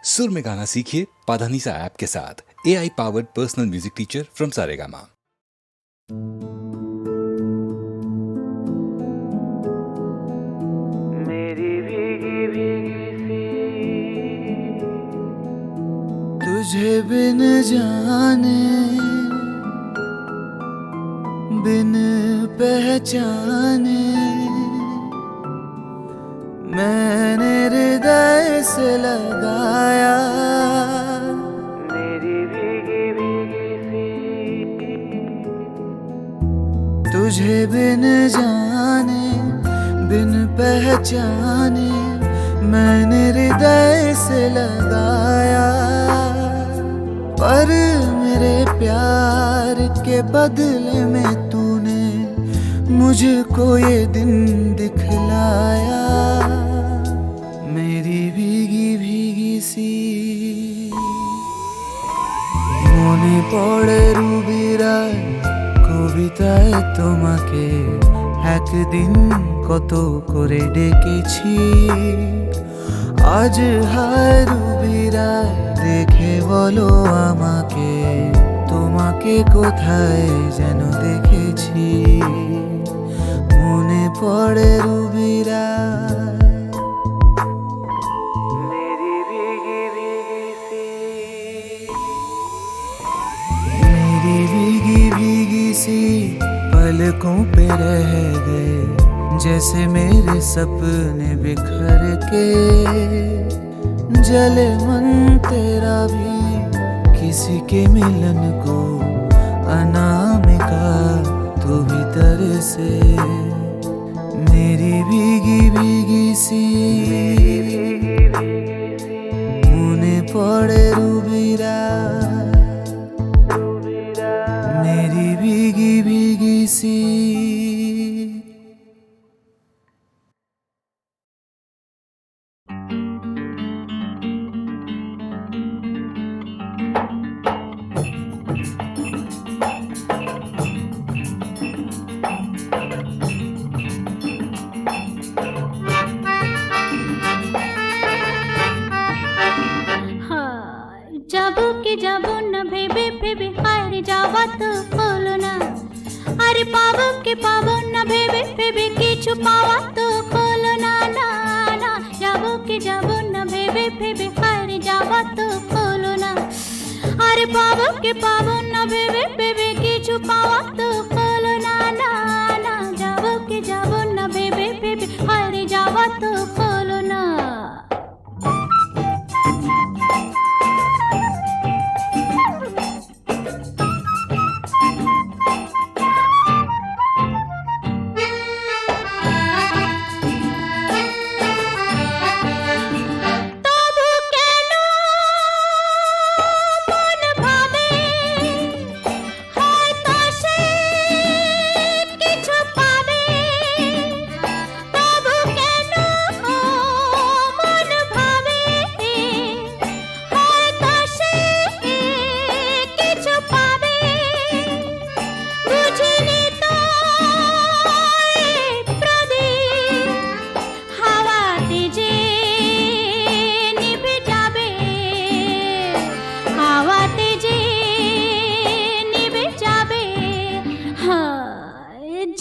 सुर में गाना सीखिए पाधानीसा ऐप के साथ। AI powered personal music teacher from Saregama. मेरी भीगी भीगी सी तुझे बिन जाने बिन पहचाने मैंने हृदय से लगाया। मेरी भीगी भीगी सी तुझे बिन जाने बिन पहचाने मैंने हृदय से लगाया, पर मेरे प्यार के बदले में तूने मुझको ये दिन दिखलाया। मेरी भीगी भीगी सी মনে পড়ে রুবিরায় কবিতায় তোমাকে একদিন কত করে ডেকেছি। আজ হায় রুবিরায় দেখে বলো আমাকে তোমাকে কোথায় যেন দেখেছি। মনে পড়ে রুবিরায় मेरी भीगी भीगी सी मेरी भीगी भीगी सी पलकों पे रह गए जैसे मेरे सपने बिखर के। जले मन तेरा भी किसी के मिलन को अनामिका तू भीतर से। मेरी भीगी भीगी सी মনে পড়ে রুবিরায় मेरी भीगी भीगी सी। যাবো কি যাবো না ভেবে ভেবে হারে যাওয়া তো হলো না। আরে পাবো কি পাবো না ভেবে ভেবে কিছু পাওয়া তো হলো না। না না যাবো কি যাবো না ভেবে ভেবে হারে যাওয়া তো হলো না। আরে পাবো কি পাবো না ভেবে ভেবে কিছু পাওয়া তো হলো না। না না যাবো কি যাবো না ভেবে ভেবে হারে যাওয়া তো হলো না।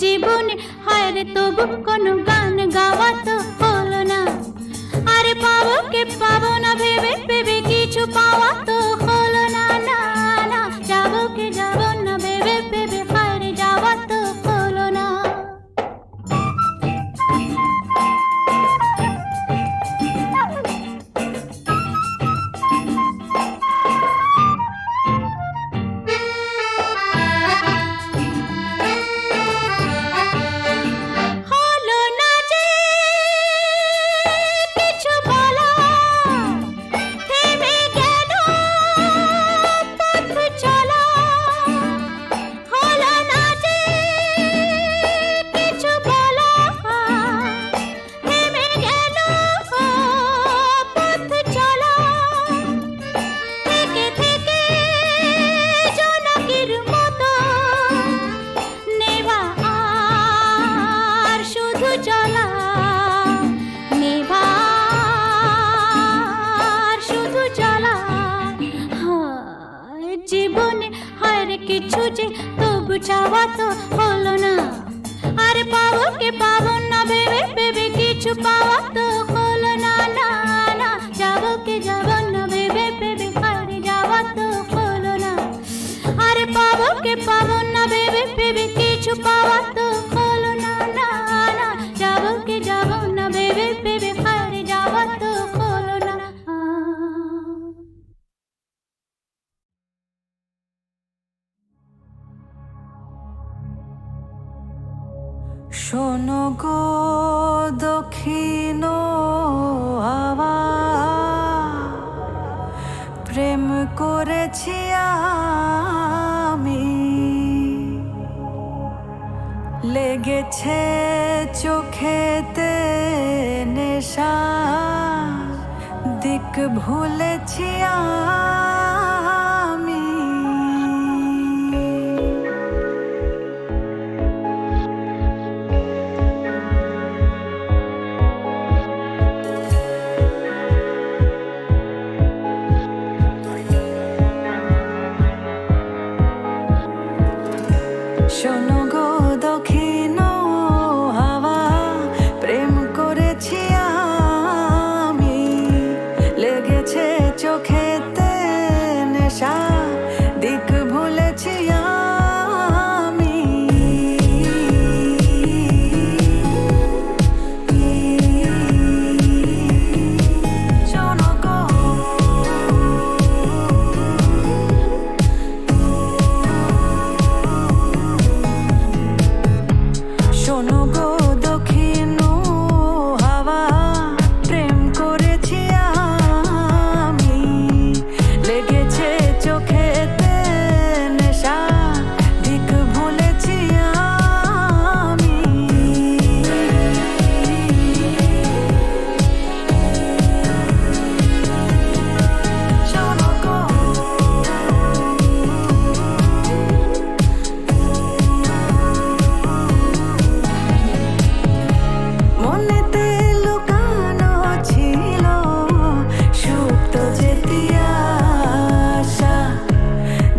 জীবনে হায়রে তবু কোনো গান গাওয়া তো হলো না। আরে পাবো কে পাবো না ভেবে ভেবে কিছু পাওয়া তো হলো না। না না যাবো কে যাবো না ভেবে ভেবে হায়রে যাওয়া তো হলো না। হলো না যে জীবনে হায় রে কিছু যে তবু চাওয়া তো হলো না। আরে পাবো কে পাবো না ভেবে ভেবে কিছু পাওয়া তো হলো না, না না। যাবো কে যাবো না ভেবে ভেবে হারে যাওয়া তো হলো না। আরে পাবো কে পাবো না ভেবে ভেবে কিছু পাওয়া তো হলো না, না না। যাবো কে যাবো না ভেবে ভেবে হারে যাওয়া তো হলো না। শোনো গো দক্ষিণ হাওয়া, প্রেম করেছি আমি, লেগেছে চোখেতে নেশা, দিক ভুলেছি আমি। শোনো গো দক্ষিণ হাওয়া, প্রেম করেছি আমি, লেগেছে চোখেতে নেশা, দিক ভুলেছি আমি। শোনো গো শোনো গো দক্ষিণ হাওয়া, প্রেম করেছি আমি, লেগেছে চোখেতে নেশা, দিক ভুলেছি আমি। শোনো গো মনেতে লুকানো ছিল সুপ্ত যে তিয়াসা,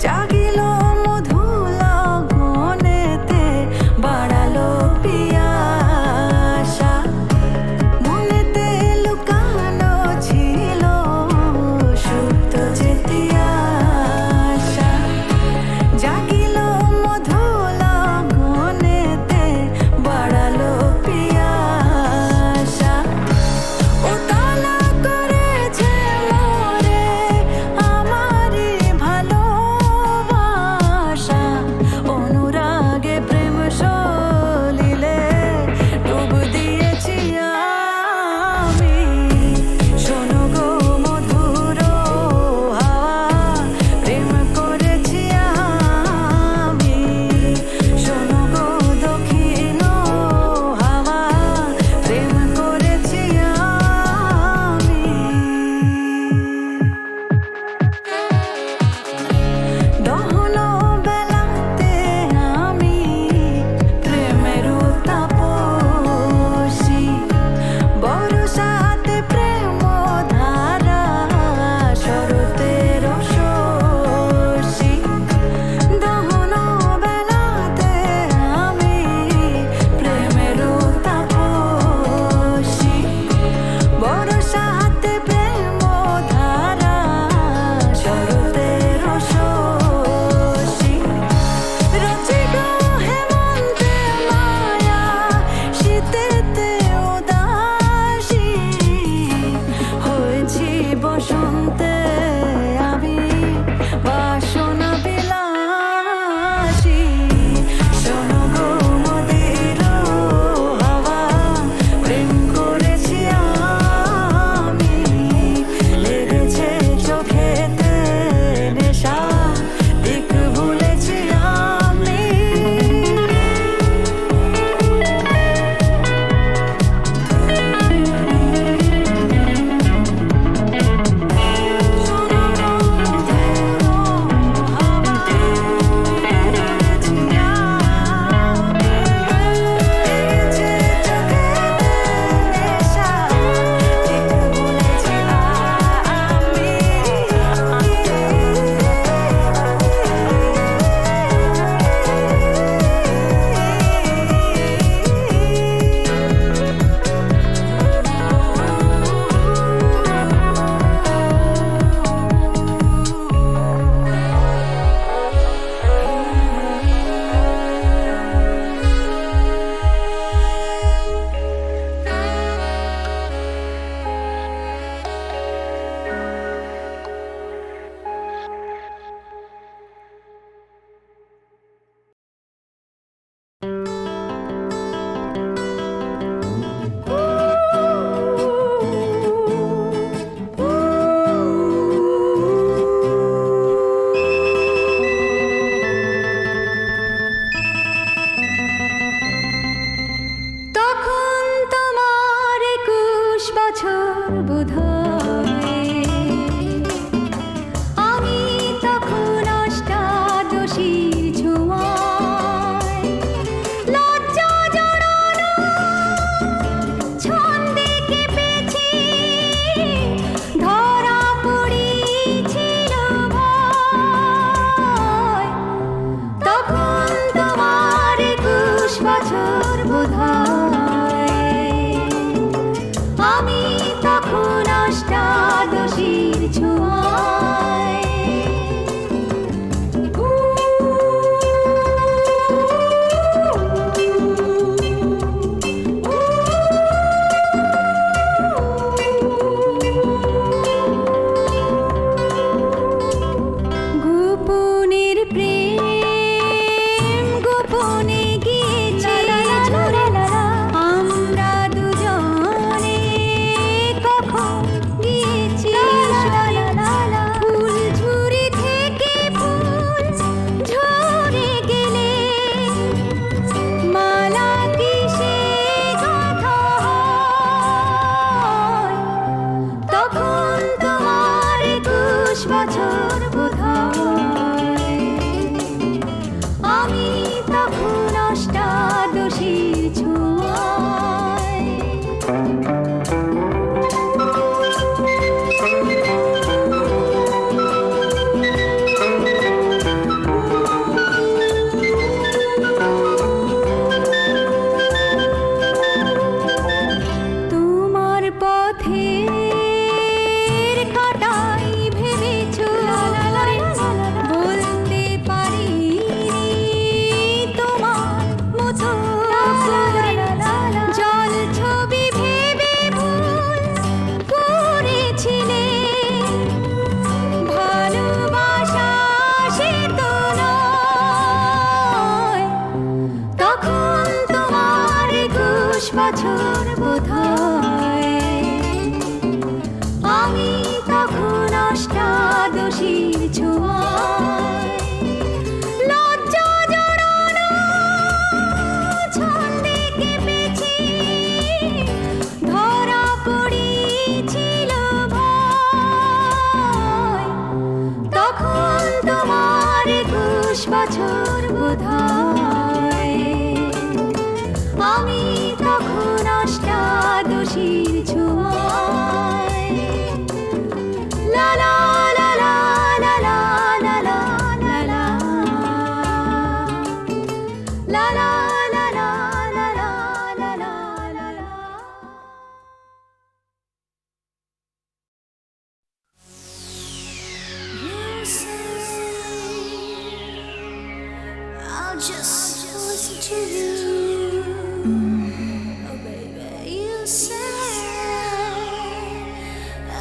জাগিল মধু লগনেতে, বাড়ালো পিয়াসা। মনেতে লুকানো ছিল সুপ্ত যে তিয়াসা, জাগিল মধু লগনেতে, বাড়ালো পিয়াসা। উতলা করেছে মোরে আমারি ভালোবাসা, অনুরাগে প্রেম সলিলে ডুব দিয়েছি আমি। শোনো গো মধুর হাওয়া, প্রেম করেছি আমি। শোনো গো দক্ষিণ হাওয়া, প্রেম করেছি আমি। দহন বেলাতে আমি প্রেমের তাপসী, বরসাতে প্রেম ধারা, শরতের শশী। দহন বেলাতে আমি প্রেমের তাপসী, বরসাতে প্রেম ধারা, শরতের শশী। রচিক হেমন্তে মায়া, শীতেতে উদাসী, হয়েছি বসন্তে আমি বাসনা বিলাসী। শোনো গো মদির হাওয়া, প্রেম করেছি আমি, লেগেছে চোখেতে নেশা, দিক ভুলেছি আমি। বছর বোধহয় আমি তখন অষ্টাদশীর ছোঁয়ায় তোমার পথের কাঁটাই ভেবেছো বলতে পারি তোমার মতো জল ছবি ভেবে ভুল করেছিলে ভালোবাসা সে তো নয় তখন তোমার 21 বছর বোধহয় আমি তখন অষ্টাদশীর ছোঁয়ায় লজ্জা জড়ানো ছন্দে কেঁপেছি ধরা পড়েছিল ভয় তখন তোমার 21 বছর বোধহয় আমি তখন অষ্টাদশীর ছোঁয়ায় লা লা লা লা লা লা লা লা লা লা লা লা লা লা লা লা লা লা লা I'll just listen to you. Oh, baby, you say,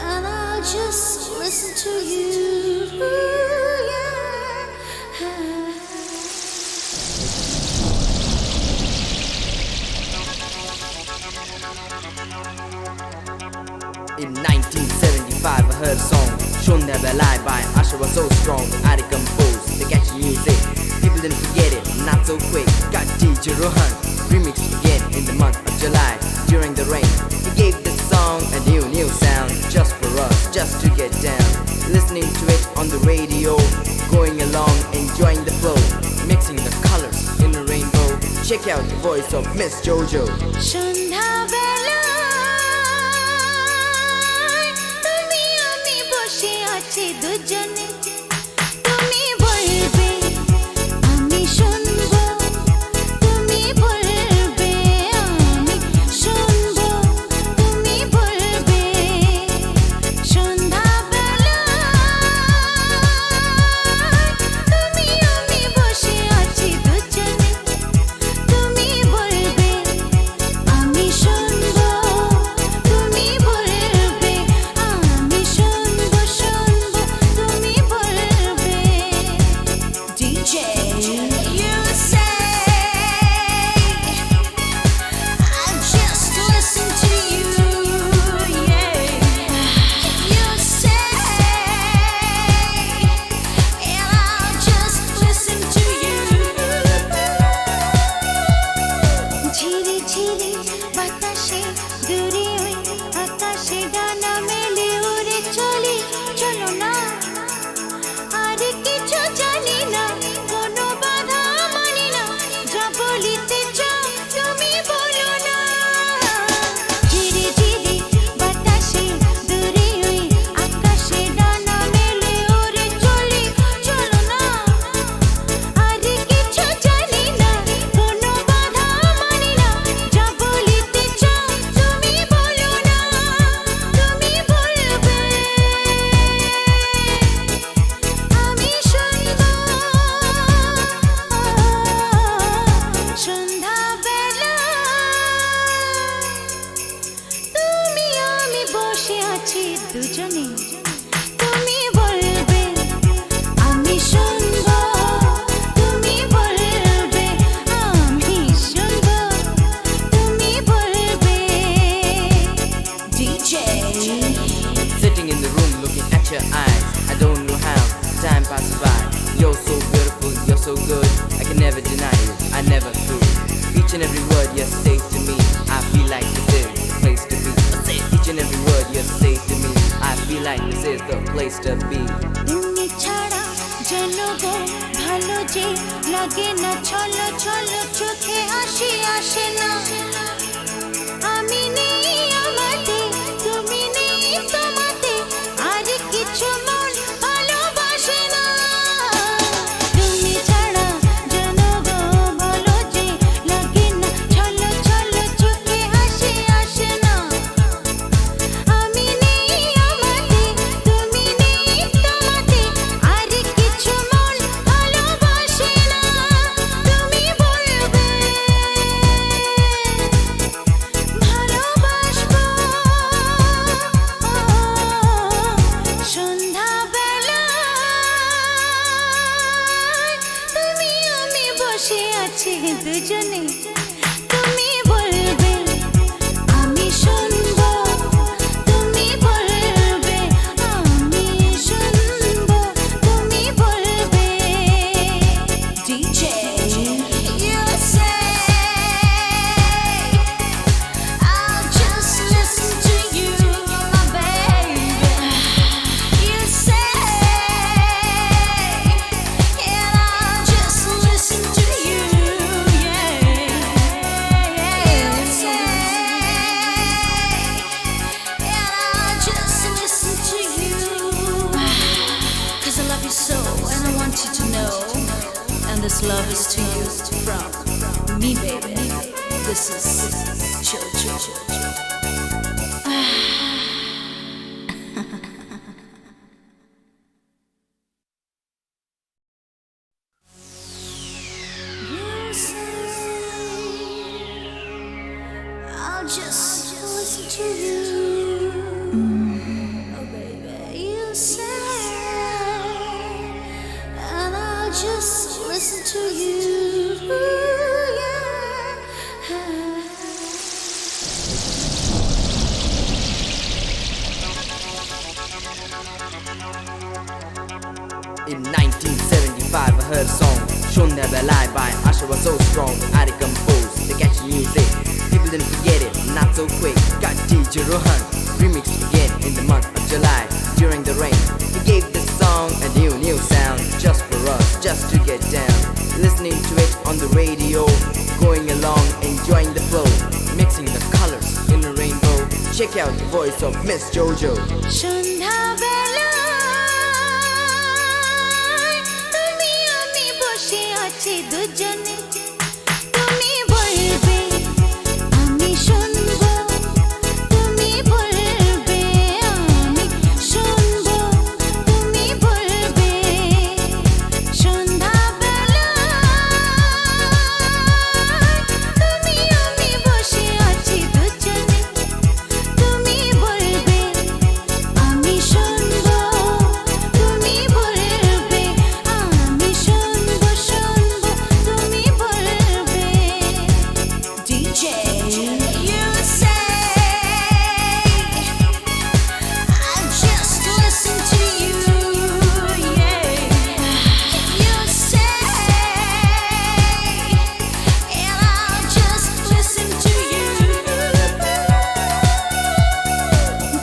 and I'll just listen to you. In 1975 I heard a song Shonda Belai by Asha was so strong I recomposed the catchy music People didn't forget it, not so quick Got DJ Rohan remixed again in the month of July During the rain He gave the song a new sound Just for us, just to get down Listening to it on the radio Going along, enjoying the flow Mixing the colors in the rainbow Check out the voice of Miss Jojo সন্ধ্যাবেলায় তুমি আমি বসে আছি দুজনে তুমি বলবে আমি শুনবো তুমি বলবে আমি শুনবো তুমি বলবে সন্ধ্যাবেলায় তুমি আমি বসে আছি দুজনে তুমি বলবে আমি শুনবো তুমি বলবে আমি শুনবো শুনবো তুমি বলবে DJ you say I just listen to you yeah you say and I'll just listen to you ঝিরি ঝিরি বাতাসে দূরে ওই আকাশে ডানা মেলে উড়ে চলি চলো না আর কিছু জানি না কোনো বাধা মানি না যা বলিতে চাও তুমি বলো না ঝিরি ঝিরি বাতাসে দূরে ওই আকাশে ডানা মেলে উড়ে চলি চলো না আর কিছু জানি না কোনো বাধা মানি না যা বলিতে চাও তুমি বলো না তুমি বলবে আমি শুনবো সন্ধ্যাবেলা তুমি আমি বসে আছি দুজনে তুমি বলবে আমি শুনবো তুমি বলবে আমি শুনবো তুমি বলবে DJ Sitting in the room looking at your eyes I don't know how time passes by You're so beautiful, you're so good I can never deny you, I never could Each and every word you say to me I feel like this is the place to be I say each and every word you say to me I feel feel like this is the place to be. তুমি ছাড়া যেন গো ভালো যে লাগে না, ছলো ছলো চোখে হাসি আসে না। আমি নেই আমাতে, তুমি নেই তোমাতে, আর কিছু মন ভালোবাসে না। তুমি ছাড়া যেন গো ভালো যে লাগে না, ছলো ছলো চোখে হাসি আসে না। আমি নেই আমাতে, তুমি নেই তোমাতে, আর কিছু মন ভালোবাসে না। তুমি বলবে ভালোবাসবো সন্ধ্যাবেলায়, তুমি আমি বসে আছি দুজনে। তুমি বলবে আমি শুনবো, তুমি বলবে আমি শুনবো, তুমি বলবে DJ you say I'll just listen to you, my baby. You say and I'll just listen to you, yeah. You say and I'll just listen to you, 'cause I love you so and I want you to know, and this love is to you from me, baby. This is Jojo. You say I'll just listen to you, oh baby. You say and I'll just listen to you, yeah. In 1975 I heard a song, Shonda Belai by Asha was so strong. I composed the catchy music, people didn't forget it, not so quick. Got DJ Rohan remixed again in the month of July. During the rain, he gave this song a new sound, just for us, just to get down. Listening to it on the radio, going along, enjoying the flow, mixing the colors in a rainbow. Check out the voice of Miss Jojo. সন্ধ্যাবেলায় তুমি আমি বসে আছি দুজনে। তুমি বলবে আমি শুনবো, তুমি বলবে আমি শুনবো, তুমি বলবে সন্ধ্যাবেলায় তুমি আমি বসে আছি দুজনে। তুমি বলবে আমি শুনবো, তুমি বলবে আমি শুনবো, শুনবো, তুমি বলবে DJ you say I'll just listen to you, yeah. You say and I'll just listen to you.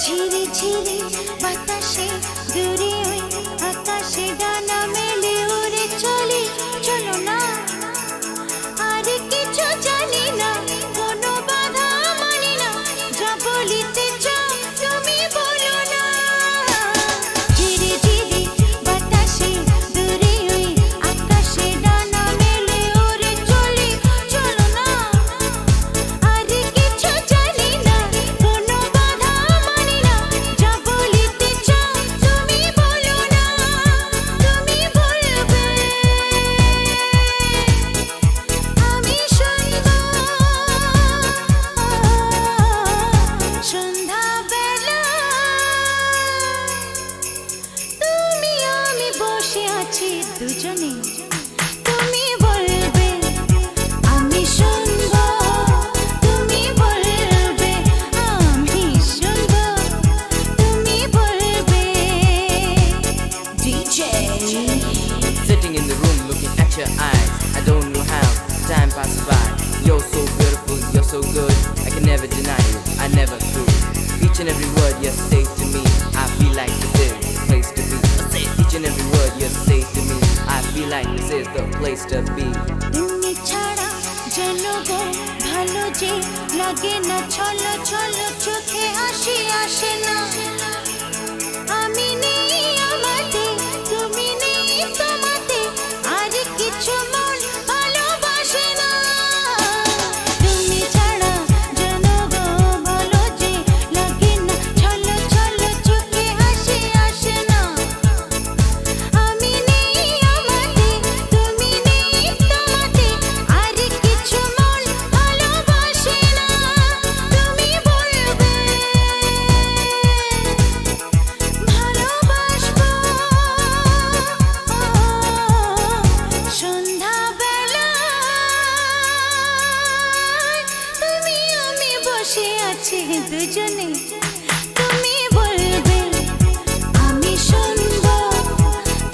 ঝিরি ঝিরি বাতাসে দূরে ওই আকাশে ডানা মেলে উড়ে চলি, চলো না আর কিছু জানি না, কোনো বাধা মানি না, যা বলিতে চাও তুমি বলো না। ঝিরি ঝিরি বাতাসে দূরে ওই আকাশে ডানা মেলে উড়ে চলি, চলো না আর কিছু জানি না, কোনো বাধা মানি না, যা বলিতে চাও তুমি বলো না। তুমি বলবে আমি শুনবো সন্ধ্যাবেলায় তুমি আমি বসে আছি দুজনে। তুমি বলবে আমি শুনবো, তুমি বলবে আমি শুনবো, তুমি বলবে DJ Sitting in the room looking at your eyes, I don't know how time passes by. You're so beautiful, you're so good, I can never deny you, I never could. Each and every word you say to me, I feel like tonight, this is the place to be. তুমি ছাড়া যেন গো ভালো যে লাগে না, ছলো ছলো চোখে হাসি আসে না। আমি নেই আমাতে, তুমি নেই তোমাতে, আর কিছু মন ভালোবাসে না। তুমি ছাড়া যেন গো ভালো যে লাগে না, ছলো ছলো চোখে হাসি আসে না। আমি নেই আমাতে, তুমি নেই তোমাতে, আর কিছু মন ভালোবাসে না। তুমি বলবে ভালোবাসবো সন্ধ্যাবেলায়, তুমি আমি বসে আছি দুজনে। তুমি বলবে আমি শুনবো,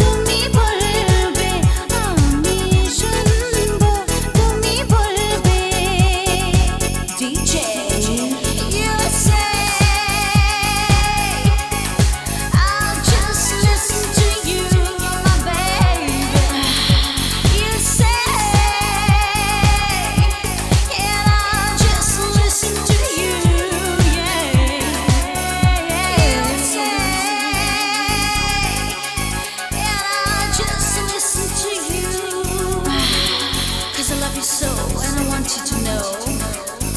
তুমি বলবে আমি শুনবো, তুমি বলবে DJ you say I'll just listen to you, my baby. You say and I'll just listen to you, yeah. You say and I'll just listen to you, 'cause I love you so and I want you to know,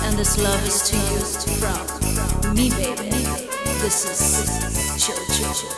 and this love is to you from me, baby. This is Jojo.